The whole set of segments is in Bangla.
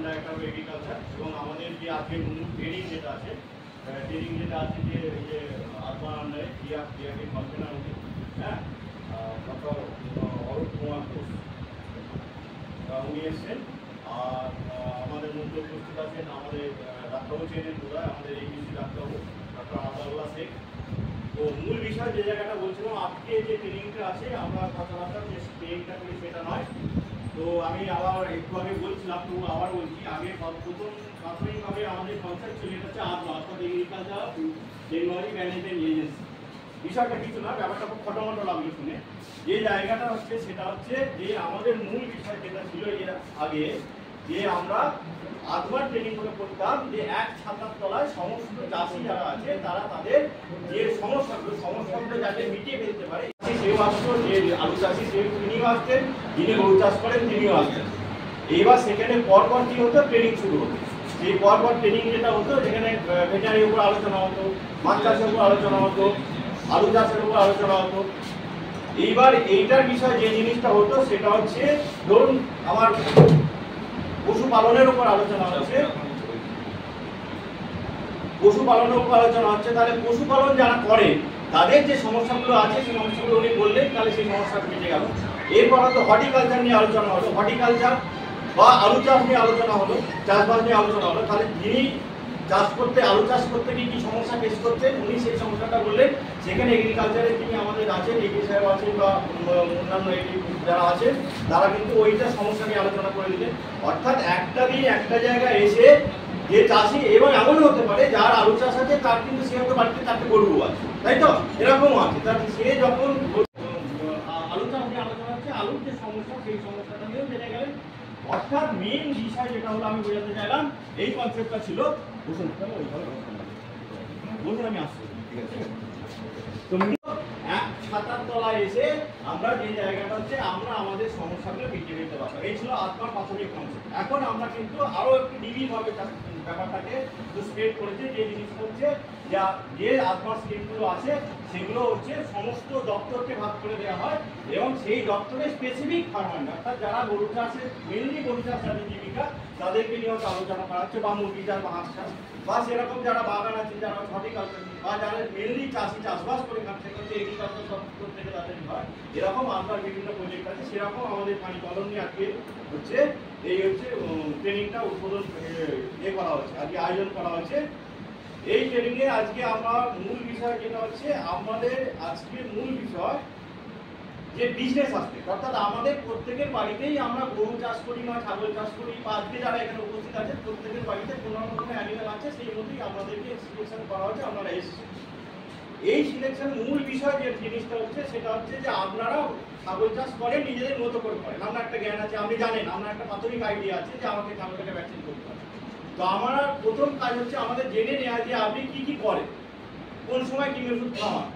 ডাইরেক্টর অফ এগ্রিকালচার এবং আমাদের যে আজকে ট্রেনিং যেটা আছে যে আরবান আন্ডারে ক্রিয়াকে কনভেনার উনি, হ্যাঁ, ডক্টর অরূপ কুমার ঘোষ উনি এসছেন। আর আমাদের মধ্যে উপস্থিত আছেন আমাদের ডাক্তারবাবু চেনেন বোধহয়, আমাদের এবিসি ডাক্তারবাবু ডক্টর আতাউল্লাহ শেখ। তো মূল বিষয় যে জায়গাটা বলছিলাম, আজকে যে ট্রেনিংটা আছে আমরা সচরাচর যে ট্রেনিংটা করি সেটা নয়। তো আমি আবার একটু আগে বলছিলাম, তো আবার বলছি, আগে প্রথম প্রাথমিকভাবে আমাদের কনসেপ্ট ছিল এটা হচ্ছে অর্থাৎ এগ্রিকালচার টেকনোলজি ম্যানেজমেন্ট এজেন্সি। বিষয়টা কিছু না, ব্যাপারটা খুব খটোমটো লাগলো শুনে। যে জায়গাটা হচ্ছে সেটা হচ্ছে যে আমাদের মূল বিষয় যেটা ছিল এর আগে, যে আমরা আধবার ট্রেনিং করে করতাম যে এক ছাতার তলায় সমস্ত চাষি যারা আছে তারা তাদের যে সমস্যাগুলো যাতে মিটিয়ে ফেলতে পারে, সেও আসতো, যে আলু চাষি তিনিও আসতেন, যিনি গরু চাষ করেন তিনিও আসতেন। এইবার সেখানে পরপর কি হতো, ট্রেনিং শুরু হতো। সেই পরপর ট্রেনিং যেটা হতো, যেখানে ভেটেরিনারির উপর আলোচনা হতো, মাছ চাষের উপর আলোচনা হতো, আলু চাষের উপর আলোচনা হতো। এইবার এইটার বিষয় যে জিনিসটা হতো সেটা হচ্ছে, ধরুন আমার পশুপালনের উপর আলোচনা হচ্ছে, তাহলে পশুপালন যারা করে তাদের যে সমস্যাগুলো আছে সেই সমস্যাগুলো উনি বললেন, তাহলে সেই সমস্যাটা মিটে গেল। এরপর হয়তো হর্টিকালচার নিয়ে আলোচনা হলো, হর্টিকালচার বা আলু চাষ নিয়ে আলোচনা হলো, চাষবাস নিয়ে আলোচনা হলো। তাহলে যিনি আলু চাষ করতে গিয়ে কি সমস্যা ফেস করছেন উনি সেই সমস্যাটা বললেন। সেখানে এগ্রিকালচারের যিনি আমাদের আছেন, এগ্রি সাহেব আছেন বা অন্যান্য যারা আছেন, তারা কিন্তু ওইটা সমস্যা নিয়ে আলোচনা করে দিলেন। অর্থাৎ একটা দিন একটা জায়গায় এসে যে চাষি, এবং এমনও হতে পারে যার আলু চাষ আছে তার কিন্তু সে হয়তো বাড়িতে চারটে গরু আছে, তাই তো, এরকমও আছে। তার সে যখন আলু চাষ নিয়ে আলোচনা হচ্ছে, আলুর যে সমস্যা সেই সমস্যাটা নিয়েও জেনে গেলেন। অর্থাৎ মেন বিষয় যেটা হলো, আমি বোঝাতে চাইলাম এই কনসেপ্টটা ছিল, বসুন আমি আসছি, ঠিক আছে। এক ছাতার তলায় এসে আমরা যে জায়গাটা হচ্ছে আমরা আমাদের সমস্যাগুলো মিটিয়ে দিতে পারবো, এই ছিল আত্মার প্রাথমিক কনসেপ্ট। এখন আমরা কিন্তু আরো একটু ডিগ্রি ভাবে ব্যাপারটাকে স্প্রেড করেছি। যে জিনিসটা হচ্ছে যে আত্মার স্কিমগুলো আছে সেগুলো হচ্ছে সমস্ত দপ্তরকে ভাগ করে দেওয়া হয়, এবং সেই দপ্তরে স্পেসিফিক ফার্মার, অর্থাৎ যারা গরু চাষে মেনলি গরু চাষ যাদের জীবিকা, তাদেরকে নিয়ে হয়তো আলোচনা করা হচ্ছে, বা মুরগি চাষ বা হাঁস চাষ, বা সেরকম যারা বাগান আছে, যারা হর্টিকালচার, বা যারা মেনলি চাষি চাষবাস করে খাচ্ছে, এগ্রিকালচার দপ্তর থেকে তাদের হয়, এরকম আপনার বিভিন্ন প্রজেক্ট আছে। সেরকম আমাদের পানি পালন নিয়ে আজকে হচ্ছে এই হচ্ছে ট্রেনিংটা উদ্বোধন করা হচ্ছে, আজকে আয়োজন করা হচ্ছে। এই ট্রেনিংয়ে আজকে আমরা মূল বিষয় যেটা হচ্ছে, আমাদের আজকে মূল বিষয় যে বিজনেস আসপেক্ট, অর্থাৎ আমাদের প্রত্যেকের বাড়িতেই আমরা গরু চাষ করি বা ছাগল চাষ করি, বা আজকে যারা এখানে উপস্থিত আছে প্রত্যেকের বাড়িতে কোনো না কোনো অ্যানিমেল আছে, সেই মতোই আমাদেরকে সিলেকশন করা হচ্ছে, আপনারা এসেছেন। এই সিলেকশন মূল বিষয় যে জিনিসটা হচ্ছে সেটা হচ্ছে যে আপনারা ছাগল চাষ করেন নিজেদের মতো করে করেন, আপনার একটা জ্ঞান আছে, আপনি জানেন, আপনার একটা প্রাথমিক আইডিয়া আছে যে আমাকে ছাগলটাকে ভ্যাকসিন করতে হবে। তো আমার প্রথম কাজ হচ্ছে আমাদের জেনে নেওয়া যে আপনি কি কি করেন, কোন সময় কি ওষুধ খাওয়ান,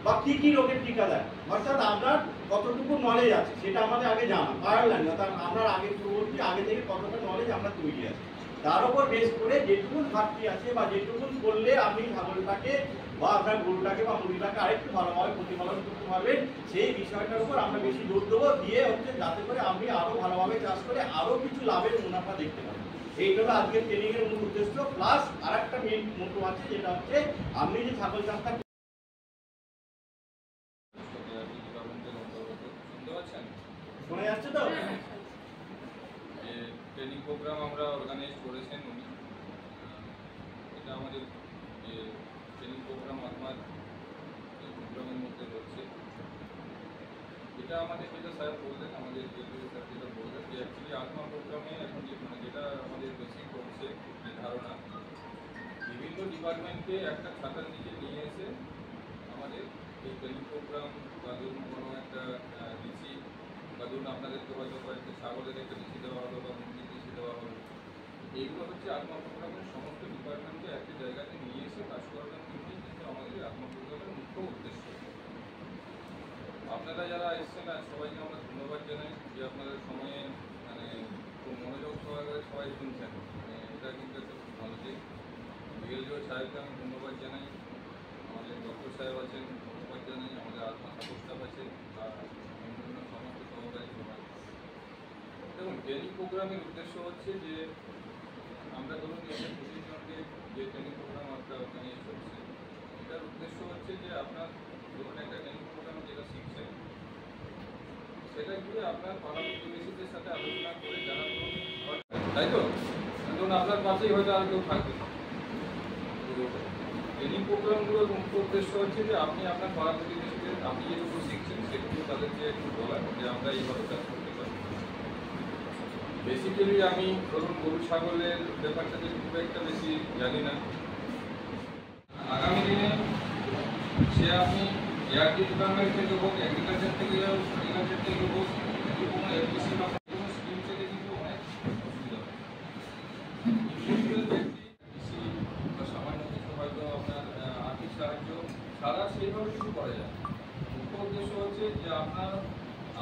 বা কি কি রোগের টিকা দেয়, অর্থাৎ আপনার কতটুকু নলেজ আছে সেটা আমাদের আগে জানা, পারলেন, অর্থাৎ আপনার আগে পূর্ববর্তী আগে থেকে কতটা নলেজ আমরা তৈরি আছে, তার উপর বেস করে যেটুকুন ঘাটতি আছে বা যেটুকুন করলে আপনি ছাগলটাকে বা আপনার গরুটাকে বা মুরগিটাকে আরেকটু ভালোভাবে প্রতিপালন করতে পারবেন, সেই বিষয়টার উপর আমরা বেশি জোর দেবো, দিয়ে হচ্ছে যাতে করে আপনি আরো ভালোভাবে চাষ করে আরো কিছু লাভের মুনাফা দেখতে পারেন। এইটা আজকের ট্রেনিং এর মূল উদ্দেশ্য। প্লাস আর একটা মেন মোটো আছে, যেটা হচ্ছে আপনি যে ছাগল চাষটা শোনা যাচ্ছে তো, ট্রেনিং প্রোগ্রাম আমরা অর্গানাইজ করেছেন উনি, এটা আমাদের যে ট্রেনিং প্রোগ্রাম আমার প্রোগ্রামের মধ্যে রয়েছে। এটা আমাদের যেটা স্যার বললেন, আমাদের স্যার যেটা বললেন যে অ্যাকচুয়ালি আত্মা প্রোগ্রামে এখন যেটা আমাদের বেসিক হচ্ছে যে ধারণা, বিভিন্ন ডিপার্টমেন্টকে একটা ছাতার নিচে নিয়ে এসে আমাদের এই ট্রেনিং প্রোগ্রাম, বা ধরুন কোনো একটা ডিসি, বা ধরুন আপনাদেরকে হয়তো কয়েকটা ছাগলের একটা ডিসি দেওয়া হলো বা মুরগির ডিসি দেওয়া হলো, এইগুলো হচ্ছে আত্মা প্রোগ্রামের সমস্ত ডিপার্টমেন্টকে একটা জায়গাতে নিয়ে এসে কাজ করানোর জন্যই কিন্তু আমাদের আত্মা প্রোগ্রামের মুখ্য উদ্দেশ্য। আপনারা যারা এসছেন সবাইকে আমরা ধন্যবাদ জানাই যে আপনাদের সময়ে মানে খুব মনোযোগ সহকারে সবাই শুনছেন, এটা কিন্তু একটা খুব ভালো দিক। বিএলডিও সাহেবকে আমি ধন্যবাদ জানাই, আমাদের ডক্টর সাহেব আছেন ধন্যবাদ জানাই, আমাদের আত্মা সাপোর্ট স্টাফ আছে, আর অন্যান্য সমস্ত সহকারী সবাই। দেখুন, ট্রেনিং প্রোগ্রামের উদ্দেশ্য হচ্ছে যে আমরা ধরুন এখানে 25 জনকে যে ট্রেনিং প্রোগ্রাম আমরা অর্গানাইজ করছি, এটার উদ্দেশ্য হচ্ছে যে আপনার ধরুন একটা ট্রেনিং প্রোগ্রাম যেটা শিখছেন সেটা গিয়ে আপনার পাড়া প্রতিবেশীদের সাথে আলোচনা করে যারা ধরুন, তাই তো ধরুন আপনার পাশেই হয়তো আর কেউ থাকবে। ট্রেনিং প্রোগ্রামগুলোর মুখ্য উদ্দেশ্য হচ্ছে যে আপনি আপনার পাড়া প্রতিবেশীদের আপনি যেটুকু শিখছেন সেটুকু তাদেরকে একটু বলার যে আমরা এইভাবে কাজ করতে পারি। বেসিক্যালি আমি ধরুন গরু ছাগলের ব্যাপারটা যে খুব একটা বেশি জানি না। আগামী দিনে সে আপনি এআরটি ডিপার্টমেন্ট থেকে হোক, এগ্রিকালচার থেকে হোক, এগ্রিকালচার থেকে হোক, কোনো এফডিসি বা কোনো স্কিম থেকে কিন্তু অনেক অসুবিধা হয়। ইন্ডিভিজুয়াল ব্যক্তি কৃষি বা সামান্য কিছু হয়তো আপনার আর্থিক সাহায্য ছাড়া সেইভাবে কিছু করা যায়। মুখ্য উদ্দেশ্য হচ্ছে যে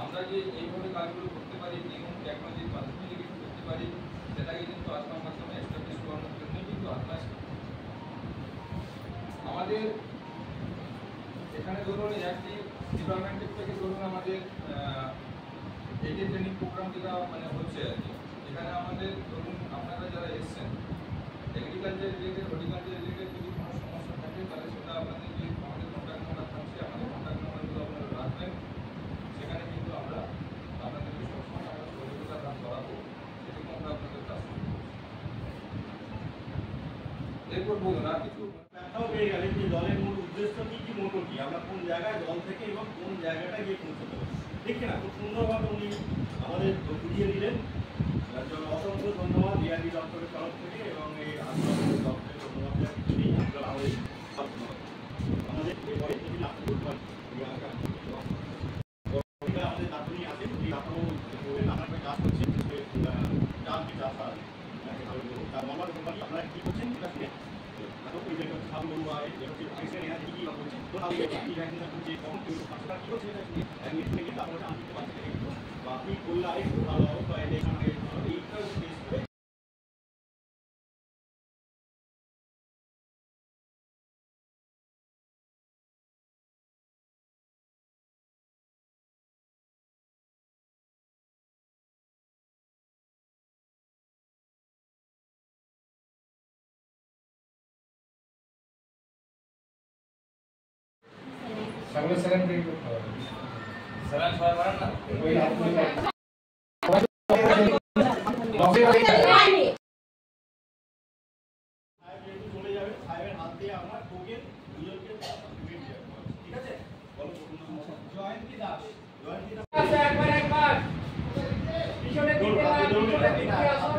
আমরা যে এইভাবে কাজগুলো করতে পারি, এবং টেকনোলজির মাধ্যমে যে কিছু করতে পারি, সেটাকে কিন্তু আত্মার মাধ্যমে এস্টাবলিশ করানোর জন্যই কিন্তু আত্মা আমাদের এখানে ধরুন একটি ডিপার্টমেন্টের থেকে ধরুন আমাদের এই যে ট্রেনিং প্রোগ্রাম যেটা মানে হচ্ছে আর কি, এখানে আমাদের ধরুন আপনারা যারা এসছেন এগ্রিকালচার রিলেটেড, হর্টিকালচার রিলেটেড যদি কোনো সমস্যা থাকে তাহলে সেটা আপনাদের যে আমাদের কন্ট্যাক্ট নাম্বার থাকছে, আমাদের কন্ট্যাক্ট নাম্বারগুলো আপনারা রাখবেন। সেখানে কিন্তু আমরা আপনাদেরকে সবসময় আমরা সহযোগিতা দান করাবো, সেটুকু আমরা আপনাদের কাজ করবো। এরপর বলুন আর কিছু ব্যাখ্যাও পেয়ে গেলেন যে জলের মূল উদ্দেশ্য কি মোটর কি, আমরা কোন জায়গায় জল থেকে এবং কোন জায়গাটা গিয়ে পৌঁছতে পারি, ঠিক না? খুব সুন্দরভাবে উনি আমাদের বুঝিয়ে দিলেন। তার জন্য অসংখ্য ধন্যবাদ ডিআরডি দপ্তরের তরফ থেকে এবং এই আন্দোলন দপ্তরের ধন্যবাদ নেই। আপনারা আমাদের এরপরে যদি আপনি আমাদের দাঁড়িয়ে আছেন, যদি আপনারও বলবেন আপনার কাজ করছেন চাষ কি চাষ হয় তার মামার কোম্পানি আপনারা কী করছেন এটা শুনে আপনি করলে আরেকটু ভালো হবে। সামনে সেকেন্ড ব্রেক করতে হবে। সেকেন্ড ছয় মারেন না ওই আপনি চলে যাবে সাহেবের হাত দিয়ে আমরা টোকেন দুজনকে ঠিক আছে। জয়ন্তী দাস একবার পিছনে দিতে হয়, পিছনে দিতে আসো।